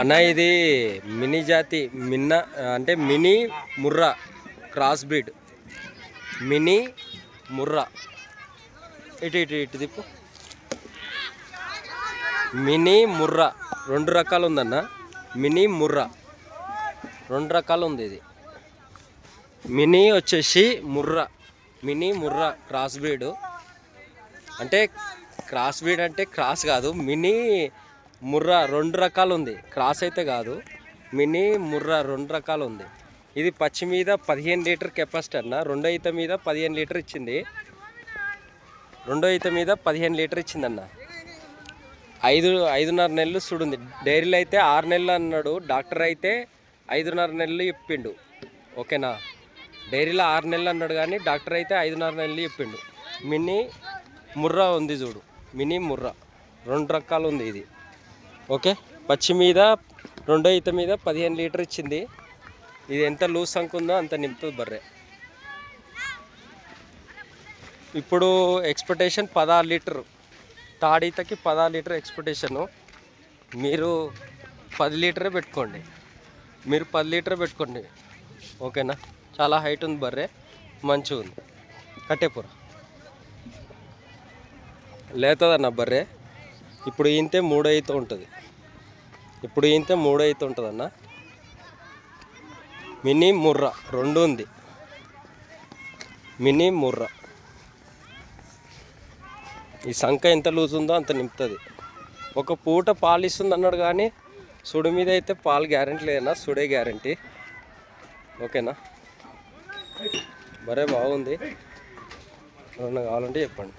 అన్న ఇది మినీ జాతి మిన్న అంటే mini Murrah cross breed. Mini Murrah ఇటు ఇటు ఇటు తిప్పు. మినీ ముర్రా 2 రకాలు ఉందన్న. మినీ ముర్రా 2 రకాలు ఉంది. ఇది మినీ వచ్చేసి Murrah, mini Murrah cross breed. అంటే క్రాస్ బ్రీడ్ అంటే క్రాస్ కాదు, మినీ ముర్రా 2 రకాలు ఉంది. క్రాస్ అయితే కాదు, మినీ ముర్రా 2 రకాలు ఉంది. ఇది పచ్చి మీద 15 లీటర్ కెపాసిటీ అన్న. రెండో ఈత మీద 15 లీటర్ ఇచ్చింది. రెండో ఈత మీద 15 లీటర్ ఇచ్చిందన్న. 5.5 నెలలు చూడుంది. డైరీలో అయితే 6 నెలలు అన్నాడు, డాక్టర్ అయితే 5.5 నెలలు చెప్పిండు. ఓకేనా, డైరీలో 6 నెలలు అన్నాడు కానీ డాక్టర్ అయితే 5.5 నెలలు చెప్పిండు. మినీ ముర్రా ఉంది చూడు, మినీ ముర్రా 2 రకాలు ఉంది ఇది. ఓకే, పచ్చి మీద రెండో ఈత మీద 15 లీటర్ ఇచ్చింది. ఇది ఎంత లూజ్ సంకుందో అంత నింపుతుంది బర్రె. ఇప్పుడు ఎక్స్పెక్టేషన్ 16 లీటరు, థర్డ్ ఈతకి 16 లీటర్ ఎక్స్పెక్టేషను. మీరు 10 లీటరే పెట్టుకోండి, మీరు 10 లీటర్ పెట్టుకోండి. ఓకేనా, చాలా హైట్ ఉంది బర్రె, మంచిగా ఉంది. కట్టేపుర లేతుందన్న బర్రె. ఇప్పుడు ఈంతే 3 ఈత ఉంటుంది. ఇప్పుడు ఈంతే 3 ఈత ఉంటుంది అన్న. మినీ ముర్రా 2 ఉంది. మినీ ముర్రా ఈ సంఖ ఎంత లూజ్ ఉందో అంత నింపుతుంది. ఒక పూట పాలు ఇస్తుంది అన్నాడు కానీ సుడి మీద అయితే పాలు గ్యారెంటీ లేదన్నా, సుడే గ్యారెంటీ. ఓకేనా, బరే బాగుంది. ఏమన్నా కావాలంటే చెప్పండి.